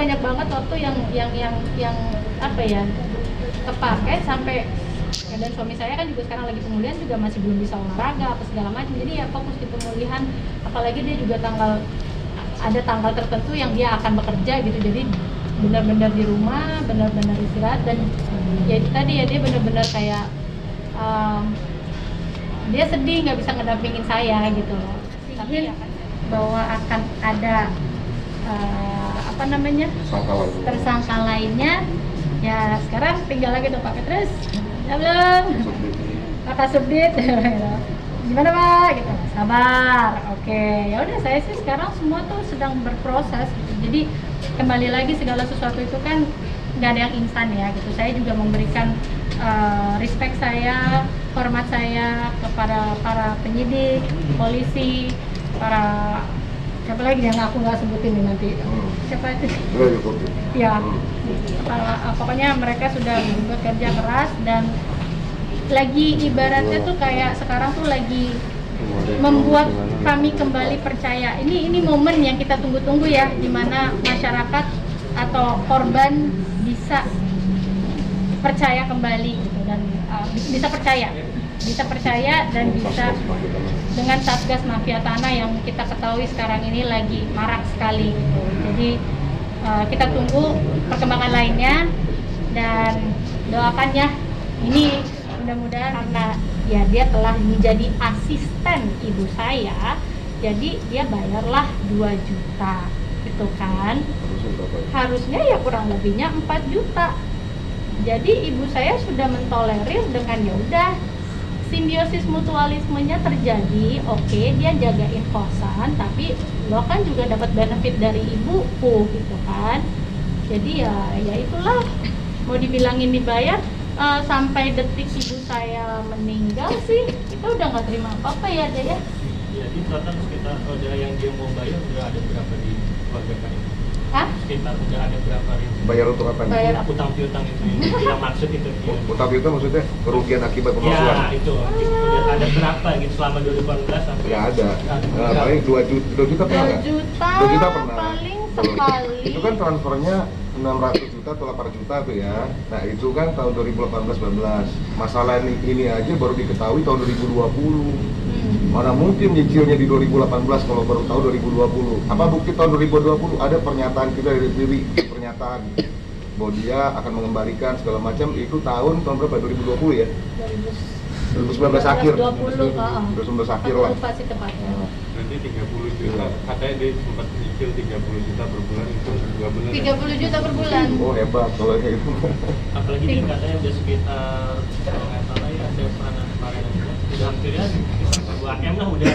banyak banget waktu yang apa ya, kepake sampai ya, dan suami saya kan juga sekarang lagi pemulihan, juga masih belum bisa olahraga apa segala macam. Jadi ya fokus di pemulihan, apalagi dia juga ada tanggal tertentu yang dia akan bekerja gitu. Jadi benar-benar di rumah, benar-benar istirahat, dan ya itu tadi ya, dia benar-benar kayak dia sedih nggak bisa ngedampingin saya gitu loh. Tapi ya kan, bahwa akan ada tersangka lainnya, ya sekarang tinggal lagi tuh Pak Petrus, ya belum, Kakak Subdit, gimana Pak, gitu, sabar, oke, ya udah, saya sih sekarang semua tuh sedang berproses gitu. Jadi kembali lagi, segala sesuatu itu kan nggak ada yang instan ya gitu. Saya juga memberikan respect saya, hormat saya kepada para penyidik, polisi, para siapa lagi yang aku nggak sebutin nih nanti, siapa itu? Ya, pokoknya mereka sudah bekerja keras dan lagi ibaratnya tuh kayak sekarang tuh lagi membuat kami kembali percaya. Ini momen yang kita tunggu-tunggu ya, dimana masyarakat atau korban bisa percaya kembali gitu, dan bisa percaya dan bisa dengan Satgas Mafia Tanah yang kita ketahui sekarang ini lagi marak sekali gitu. Jadi kita tunggu perkembangan lainnya dan doakan ya, ini mudah-mudahan, karena ya dia telah menjadi asisten ibu saya, jadi dia bayarlah 2 juta gitu kan, harusnya ya kurang lebihnya 4 juta. Jadi ibu saya sudah mentolerir dengan ya udah, simbiosis mutualismenya terjadi. Oke, dia jagain kosan, tapi lo kan juga dapat benefit dari ibuku gitu kan. Jadi ya itulah, mau dibilangin dibayar, sampai detik ibu saya meninggal sih kita udah nggak terima apa-apa ya deh ya. Jadi total sekitar ada yang dia mau bayar udah ada berapa di keluarga kalian? Hah? Sekitar udah ada berapa ribu? Bayar untuk apa nih? Bayar Utang piutang itu yang dia maksud itu. Utang piutang maksudnya kerugian akibat pemalsuan? Ya itu, udah ada berapa gitu selama 2018 sampai? Ya ada. Paling 2 juta pernah nggak? 2 juta pernah. paling sekali. Itu kan transfernya 600 juta atau 800 juta tuh ya. Nah itu kan tahun 2018-19. Masalah ini aja baru diketahui tahun 2020. Mana mungkin nyicilnya di 2018 kalau baru tahu 2020. Apa bukti tahun 2020? Ada pernyataan kita dari diri, pernyataan bahwa dia akan mengembalikan segala macam. Itu tahun berapa? 2020 ya? 2019 akhir. 2019 akhir lah. Lupa sih tepatnya. Nanti 30 juta, katanya dia sempat cicil 30 juta per bulan, itu juga benar. 30 juta per bulan. Oh hebat kalau kayak gitu. Apalagi dia katanya udah sekitar, kalau nggak salah ya, saya pernah kemarin udah hampir ya 2 M lah udah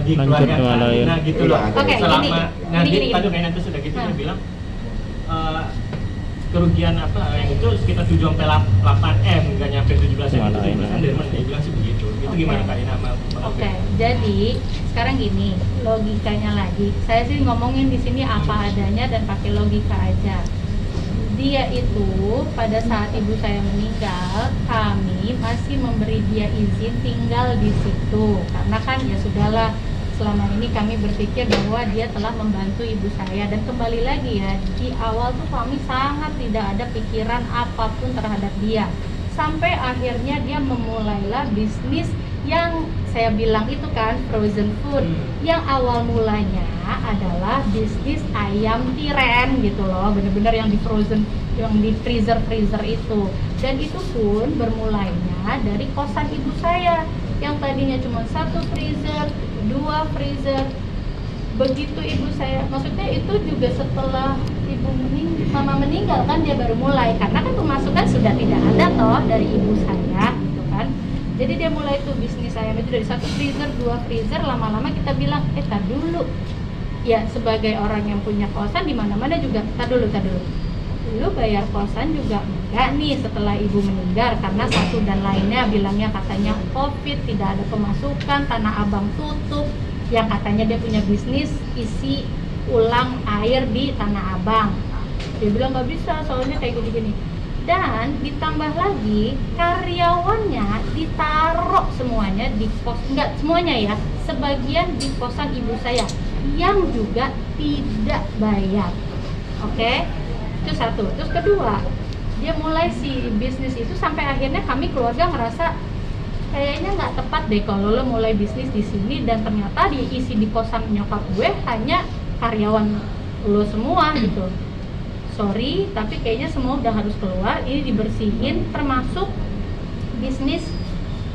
di keluarga nah gitu loh. Oke, Selama nanti gini. Pak nanti sudah gitu dia bilang kerugian apa yang itu sekitar 7 sampai 8 M, nggak nyampe 17 M. Dari mana dia bilang sih begitu. Itu gimana Kak Ina? Oke, jadi sekarang gini, logikanya lagi. Saya sih ngomongin di sini apa adanya dan pakai logika aja. Dia itu pada saat ibu saya meninggal, kami masih memberi dia izin tinggal di situ. Karena kan ya sudahlah, selama ini kami berpikir bahwa dia telah membantu ibu saya. Dan kembali lagi ya, di awal tuh kami sangat tidak ada pikiran apapun terhadap dia. Sampai akhirnya dia memulailah bisnis yang saya bilang itu kan frozen food, yang awal mulanya adalah bisnis ayam tiren gitu loh, bener-bener yang di frozen, yang di freezer itu. Dan itu pun bermulainya dari kosan ibu saya yang tadinya cuma 1 freezer, 2 freezer. Begitu ibu saya, maksudnya itu juga setelah mama meninggal kan dia baru mulai, karena kan pemasukan sudah tidak ada toh dari ibu saya gitu kan. Jadi dia mulai tuh bisnis ayam itu dari 1 freezer, 2 freezer, lama-lama kita bilang, tar dulu. Ya sebagai orang yang punya kosan di mana-mana juga, tar dulu. Lu bayar kosan juga enggak nih setelah ibu meninggal, karena satu dan lainnya bilangnya katanya COVID, tidak ada pemasukan, Tanah Abang tutup, yang katanya dia punya bisnis isi ulang air di Tanah Abang. Dia bilang nggak bisa soalnya kayak gini-gini. Dan ditambah lagi karyawannya ditaruh semuanya di kos, enggak semuanya ya, sebagian di kosan ibu saya yang juga tidak bayar. Oke, itu satu. Terus kedua, dia mulai si bisnis itu sampai akhirnya kami keluarga ngerasa kayaknya nggak tepat deh kalau lo mulai bisnis di sini dan ternyata diisi di kosan nyokap gue hanya karyawan lo semua gitu. Sorry, tapi kayaknya semua udah harus keluar. Ini dibersihin, termasuk bisnis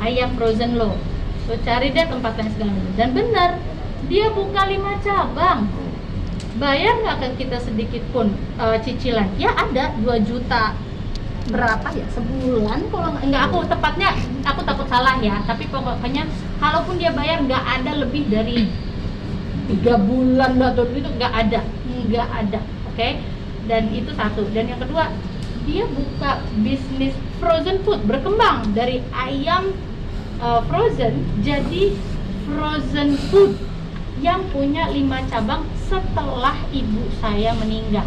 ayam frozen lo. Lo cari deh tempat lain segala macam. Dan benar, dia buka 5 cabang. Bayar nggak ke kita sedikit pun cicilan? Ya ada 2 juta berapa ya sebulan kalau nggak aku tepatnya aku takut salah ya, tapi pokoknya kalaupun dia bayar nggak ada lebih dari 3 bulan atau itu nggak ada, oke? Dan itu satu. Dan yang kedua, dia buka bisnis frozen food, berkembang dari ayam frozen jadi frozen food yang punya 5 cabang setelah ibu saya meninggal.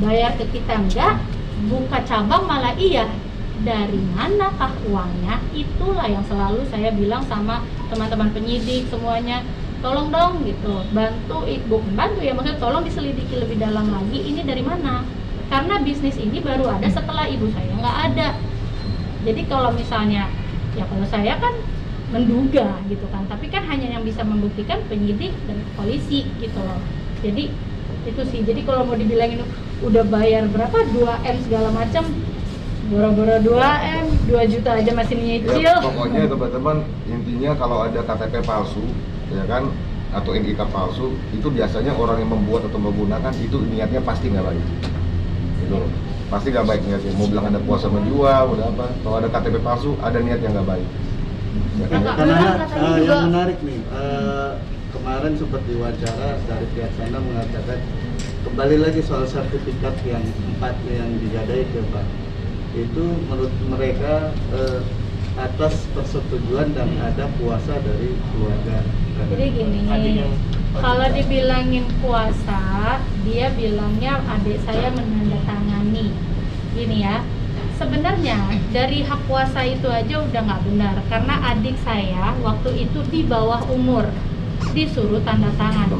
Bayar ke kita enggak, buka cabang malah iya. Dari manakah uangnya? Itulah yang selalu saya bilang sama teman-teman penyidik semuanya, tolong dong gitu, bantu ya, maksudnya tolong diselidiki lebih dalam lagi ini dari mana, karena bisnis ini baru ada setelah ibu saya nggak ada. Jadi kalau misalnya ya kalau saya kan menduga gitu kan, tapi kan hanya yang bisa membuktikan penyidik dan polisi gitu loh. Jadi itu sih, jadi kalau mau dibilangin udah bayar berapa 2M segala macam, boro-boro 2M, 2 juta aja masih nyicil. Ya, pokoknya teman-teman, intinya kalau ada KTP palsu ya kan, atau NIK palsu, itu biasanya orang yang membuat atau menggunakan itu niatnya pasti nggak baik gitu loh. Pasti nggak baik niatnya, mau bilang ada kuasa menjual, udah apa, kalau ada KTP palsu ada niat yang nggak baik ya kan? Karena yang menarik nih, kemarin sempat diwawancara dari pihak sana mengatakan kembali lagi soal sertifikat yang 4 yang digadai ke Pak, itu menurut mereka atas persetujuan dan ada kuasa dari keluarga. Jadi gini, kalau dibilangin kuasa, dia bilangnya adik saya menandatangani. Gini ya, sebenarnya dari hak kuasa itu aja udah nggak benar, karena adik saya waktu itu di bawah umur disuruh tanda tangan.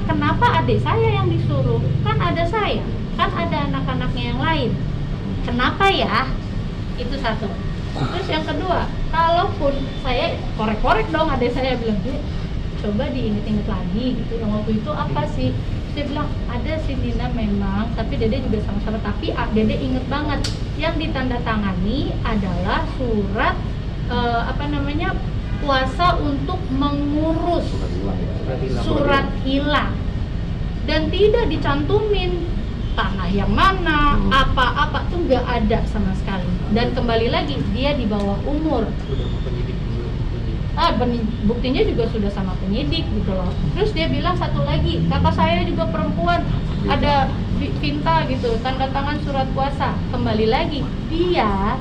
Kenapa adik saya yang disuruh? Kan ada saya, kan ada anak-anaknya yang lain. Kenapa ya? Itu satu. Terus yang kedua, kalaupun saya korek-korek dong, adik saya bilang, "Dek, coba diinget-inget lagi gitu, yang waktu itu apa sih?" Saya bilang, "Ada sih Dina memang, tapi Dede juga sama-sama, tapi Dede inget banget yang ditandatangani adalah surat kuasa untuk mengurus surat hilang, dan tidak dicantumin tanah yang mana, apa-apa tuh nggak ada sama sekali. Dan kembali lagi, dia di bawah umur. Buktinya juga sudah sama penyidik gitu loh. Terus dia bilang satu lagi, kakak saya juga perempuan, ada Vinta gitu, tanda tangan surat kuasa. Kembali lagi, dia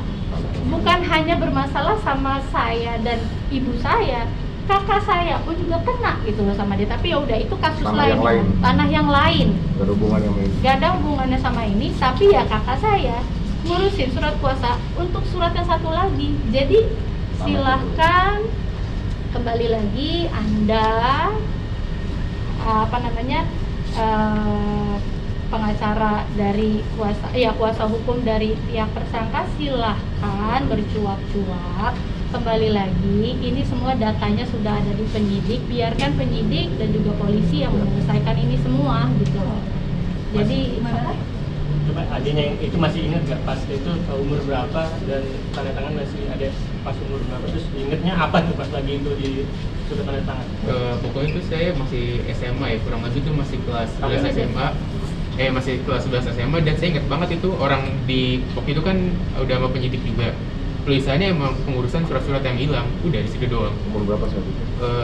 bukan hanya bermasalah sama saya dan ibu saya, kakak saya pun juga kena gitu loh sama dia. Tapi ya udah, itu kasus lain, tanah yang lain. Gak ada hubungannya sama ini. Gak ada hubungannya sama ini, tapi ya kakak saya ngurusin surat kuasa untuk surat yang satu lagi. Jadi silahkan kembali lagi Anda pengacara dari kuasa hukum dari pihak tersangka, silahkan bercuap-cuap. Kembali lagi, ini semua datanya sudah ada di penyidik, biarkan penyidik dan juga polisi yang menyelesaikan ini semua gitu loh. Jadi coba adiknya yang itu masih ingat nggak pas itu umur berapa dan tanda tangan masih ada pas umur berapa, terus ingetnya apa tuh pas lagi itu di surat tanda tangan? Pokoknya itu saya masih SMA ya, kurang lebih itu masih kelas 11 SMA. Masih kelas 11 SMA, dan saya ingat banget itu orang di waktu itu kan udah sama penyidik juga. Tulisannya emang pengurusan surat-surat yang hilang, udah di situ doang. Umur berapa saat itu?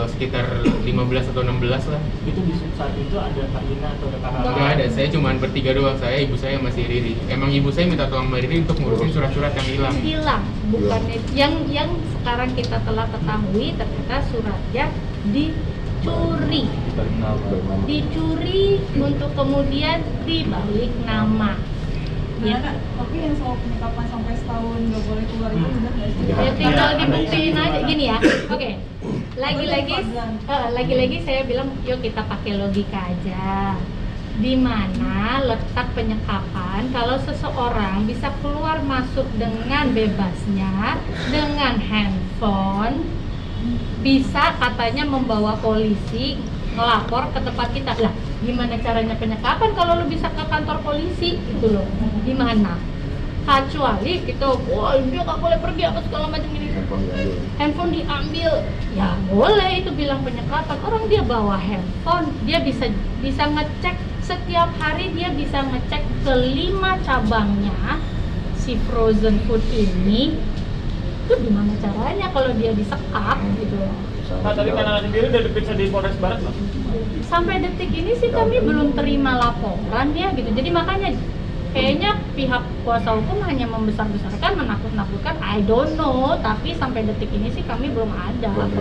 Sekitar 15 atau 16 lah. Itu di saat itu ada Kak Ina atau ada Kak Rama? Nggak ada, saya cuma bertiga doang, saya, ibu saya, masih Riri. Emang ibu saya minta tolong Mbak Riri untuk ngurusin surat-surat yang hilang. Bukannya yang sekarang kita telah ketahui ternyata suratnya dicuri untuk kemudian dibalik nama. Ya, tapi yang soal penetapan sampai setahun nggak boleh keluar itu udah nggak sih? Ya tinggal dibuktiin aja gini ya. Oke. Lagi-lagi saya bilang yuk kita pakai logika aja. di mana letak penyekapan kalau seseorang bisa keluar masuk dengan bebasnya dengan handphone, bisa katanya membawa polisi ngelapor ke tempat kita. Lah, gimana caranya penyekapan kalau lu bisa ke kantor polisi gitu loh? Gimana? Kecuali gitu, wah dia nggak boleh pergi apa segala macam ini. Handphone diambil, ya boleh itu bilang penyekapan. Orang dia bawa handphone, dia bisa ngecek setiap hari, dia bisa ngecek ke 5 cabangnya si frozen food ini. Itu gimana caranya kalau dia disekap gitu? Nah, tadi Kanala sendiri udah diperiksa di Polres Barat, Pak? Sampai detik ini sih kami belum terima laporan ya gitu. Jadi makanya kayaknya pihak kuasa hukum hanya membesar-besarkan, menakut-nakutkan, I don't know. Tapi sampai detik ini sih kami belum ada.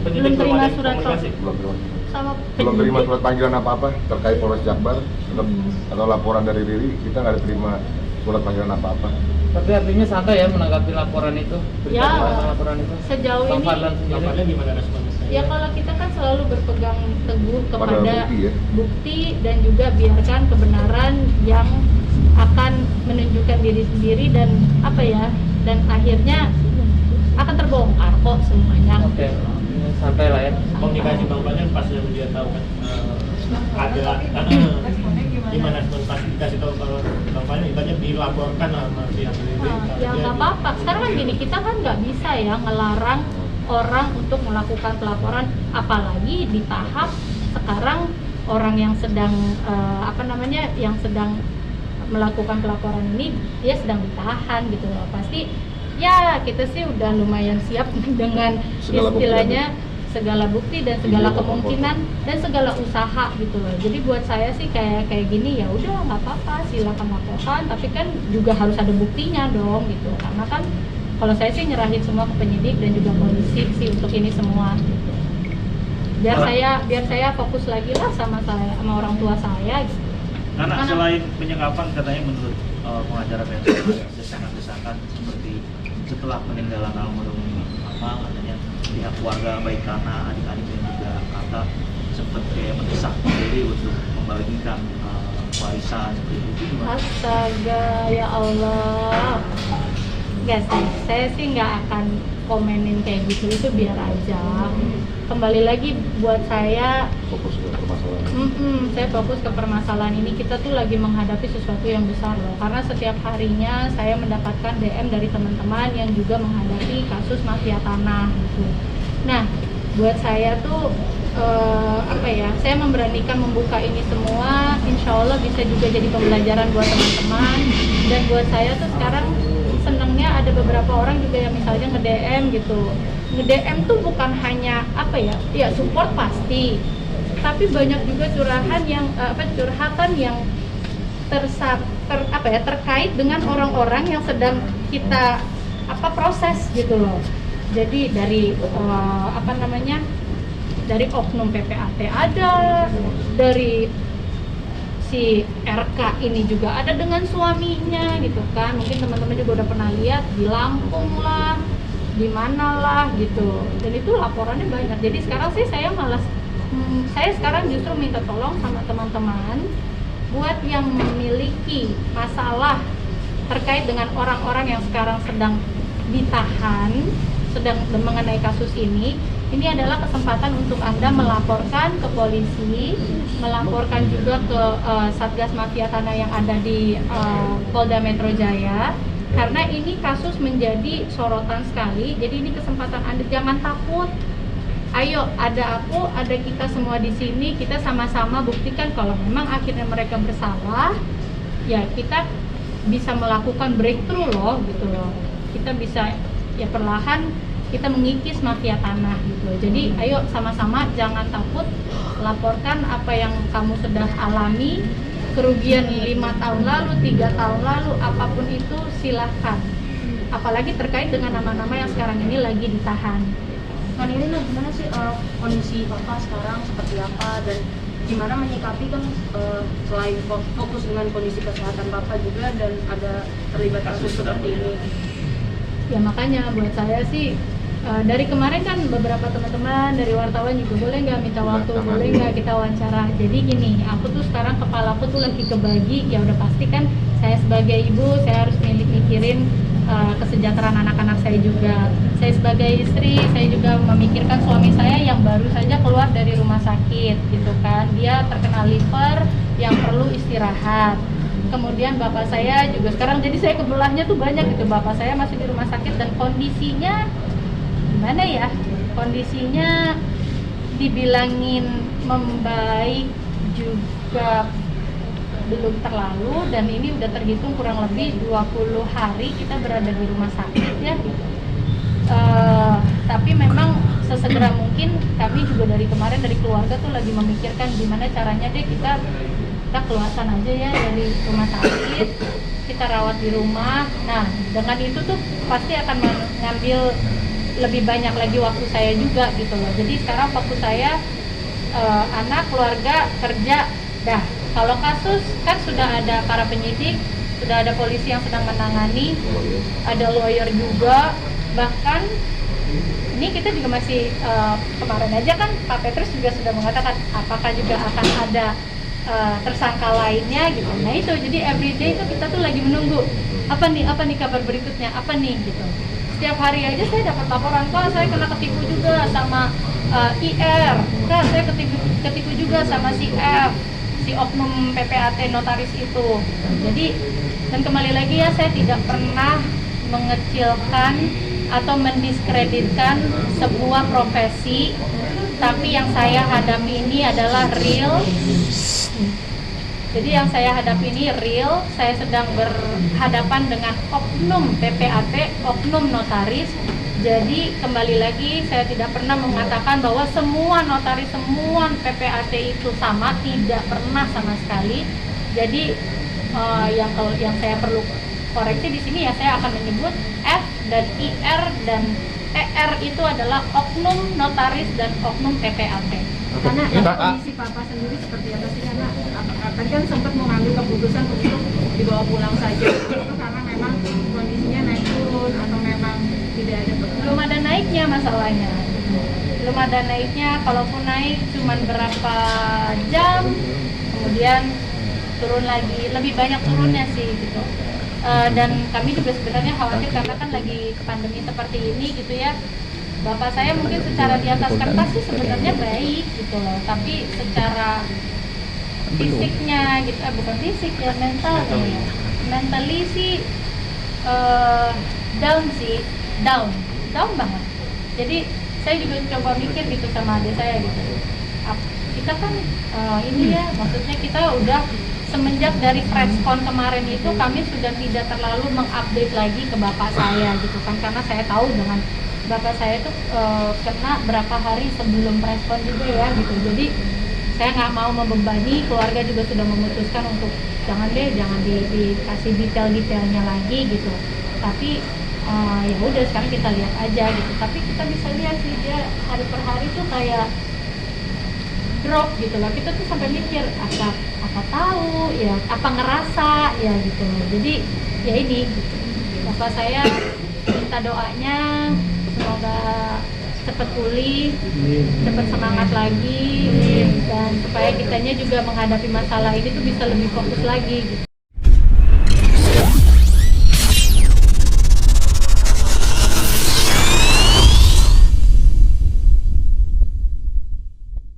Belum terima surat belum terima surat panggilan apa-apa terkait Polres Jakbar atau laporan dari Riri. Kita nggak terima surat panggilan apa-apa. Tapi artinya santai ya menanggapi laporan itu? Ya, laporan itu? Sejauh ini Laporannya gimana responnya? ya kalau kita kan selalu berpegang teguh kepada bukti, ya? bukti dan juga biarkan kebenaran yang akan menunjukkan diri sendiri dan apa ya, dan akhirnya akan terbongkar kok semuanya. Oke, santai lah ya. Komunikasi Bang Fajar pas dia tahu kan ada gimana respon pas dikasih tahu kalau Bang Fajar ibaratnya dilaporkan sama pihak Riri. Ya nggak apa-apa. Sekarang kan gini, kita kan nggak bisa ya ngelarang orang untuk melakukan pelaporan, apalagi di tahap sekarang orang yang sedang yang sedang melakukan pelaporan ini dia sedang ditahan gitu loh. Pasti ya kita sih udah lumayan siap dengan istilahnya segala bukti dan segala kemungkinan dan segala usaha gitu loh. Jadi buat saya sih kayak gini ya udah nggak apa-apa, silakan laporkan, tapi kan juga harus ada buktinya dong gitu. Karena kan kalau saya sih nyerahin semua ke penyidik dan juga polisi sih untuk ini semua gitu. Biar saya fokus lagi lah sama orang tua saya gitu. Karena selain penyekapan katanya menurut pengacara PSI desakan-desakan seperti setelah peninggalan almarhum apa katanya pihak keluarga baik karena adik-adik dan juga kakak sempat kayak mendesak diri untuk membagikan warisan seperti itu. Astaga, ya Allah. Enggak sih, saya sih nggak akan komenin kayak gitu, itu biar aja. Kembali lagi buat saya Fokus ke permasalahan. saya fokus ke permasalahan ini. Kita tuh lagi menghadapi sesuatu yang besar loh. Karena setiap harinya saya mendapatkan DM dari teman-teman yang juga menghadapi kasus mafia tanah gitu. Nah, buat saya tuh saya memberanikan membuka ini semua. Insya Allah bisa juga jadi pembelajaran buat teman-teman. Dan buat saya tuh sekarang senengnya ada beberapa orang juga yang misalnya nge-DM gitu. Nge-DM tuh bukan hanya support pasti, tapi banyak juga curhatan yang terkait dengan orang-orang yang sedang kita proses gitu loh. Jadi dari dari oknum PPAT ada, dari si RK ini juga ada dengan suaminya gitu kan. Mungkin teman-teman juga udah pernah lihat di Lampung lah, di mana lah gitu. Dan itu laporannya banyak. Jadi sekarang sih saya sekarang justru minta tolong sama teman-teman buat yang memiliki masalah terkait dengan orang-orang yang sekarang sedang ditahan, sedang mengenai kasus ini adalah kesempatan untuk Anda melaporkan ke polisi, melaporkan juga ke Satgas Mafia Tanah yang ada di Polda Metro Jaya, karena ini kasus menjadi sorotan sekali. Jadi ini kesempatan Anda, jangan takut. Ayo, ada aku, ada kita semua di sini, kita sama-sama buktikan kalau memang akhirnya mereka bersalah, ya kita bisa melakukan breakthrough loh gitu loh. Kita bisa ya perlahan kita mengikis mafia tanah gitu. Jadi ayo sama-sama, jangan takut, laporkan apa yang kamu sudah alami, kerugian 5 tahun lalu, 3 tahun lalu, apapun itu silahkan. Apalagi terkait dengan nama-nama yang sekarang ini lagi ditahan. Kan ini gimana sih kondisi Bapak sekarang seperti apa, dan gimana menyikapi kan selain fokus dengan kondisi kesehatan Bapak juga dan ada terlibat kasus seperti ini? Ya makanya buat saya sih dari kemarin kan beberapa teman-teman dari wartawan juga boleh nggak minta waktu, boleh nggak kita wawancara. Jadi gini, aku tuh sekarang kepalaku tuh lagi kebagi, ya udah pasti kan saya sebagai ibu saya harus mikirin kesejahteraan anak-anak saya juga. Saya sebagai istri, saya juga memikirkan suami saya yang baru saja keluar dari rumah sakit gitu kan. Dia terkena liver yang perlu istirahat. Kemudian bapak saya juga sekarang, jadi saya kebelahnya tuh banyak gitu. Bapak saya masih di rumah sakit dan kondisinya gimana ya? Kondisinya dibilangin membaik juga belum terlalu, dan ini udah terhitung kurang lebih 20 hari kita berada di rumah sakit ya gitu. Tapi memang sesegera mungkin kami juga dari kemarin dari keluarga tuh lagi memikirkan gimana caranya deh kita keluarkan aja ya dari rumah sakit, kita rawat di rumah. Nah dengan itu tuh pasti akan mengambil lebih banyak lagi waktu saya juga gitu loh. Jadi sekarang fokus saya anak, keluarga, kerja, dah. Kalau kasus kan sudah ada para penyidik, sudah ada polisi yang sedang menangani, ada lawyer juga, bahkan ini kita juga masih kemarin aja kan Pak Petrus juga sudah mengatakan apakah juga akan ada tersangka lainnya gitu. Nah itu jadi everyday itu kita tuh lagi menunggu apa nih kabar berikutnya, apa nih gitu. Setiap hari aja saya dapat laporan, kok saya kena ketipu juga sama IR, kan saya ketipu juga sama si F, si oknum PPAT notaris itu. Jadi dan kembali lagi ya, saya tidak pernah mengecilkan atau mendiskreditkan sebuah profesi, tapi yang saya hadapi ini adalah real. Jadi yang saya hadapi ini real, saya sedang berhadapan dengan oknum PPAT, oknum notaris. Jadi kembali lagi, saya tidak pernah mengatakan bahwa semua notaris, semua PPAT itu sama, tidak pernah sama sekali. Jadi yang saya perlu koreksi di sini ya, saya akan menyebut F dan IR dan ER itu adalah oknum notaris dan oknum PPAT. Karena kondisi papa sendiri seperti apa sih? Karena tadi kan sempat mengambil keputusan untuk dibawa pulang saja. Itu karena memang kondisinya naik turun atau memang tidak ada? Belum ada naiknya masalahnya. Belum ada naiknya, kalaupun naik cuman berapa jam, kemudian turun lagi, lebih banyak turunnya sih gitu. Dan kami juga sebenarnya khawatir karena kan lagi pandemi seperti ini gitu ya. Bapak saya mungkin secara di atas kertas sih sebenarnya baik gitu loh, tapi secara fisiknya gitu, bukan fisik ya, mentalnya, mentally sih down banget. Jadi saya juga coba mikir gitu sama adik saya gitu, kita kan ini ya, maksudnya kita udah semenjak dari preskon kemarin itu kami sudah tidak terlalu mengupdate lagi ke bapak saya gitu kan, karena saya tahu dengan bapak saya itu kena berapa hari sebelum preskon juga ya gitu. Jadi saya nggak mau membebani, keluarga juga sudah memutuskan untuk jangan dikasih detailnya lagi gitu. Tapi ya udah sekarang kita lihat aja gitu. Tapi kita bisa lihat sih dia hari per hari tuh kayak drop gitu lah. Kita tuh sampai mikir apa tahu ya, apa ngerasa ya gitu. Jadi ya ini gitu. Bapak saya minta doanya semoga cepat pulih, cepat semangat lagi, dan supaya kitanya juga menghadapi masalah ini tuh bisa lebih fokus lagi gitu.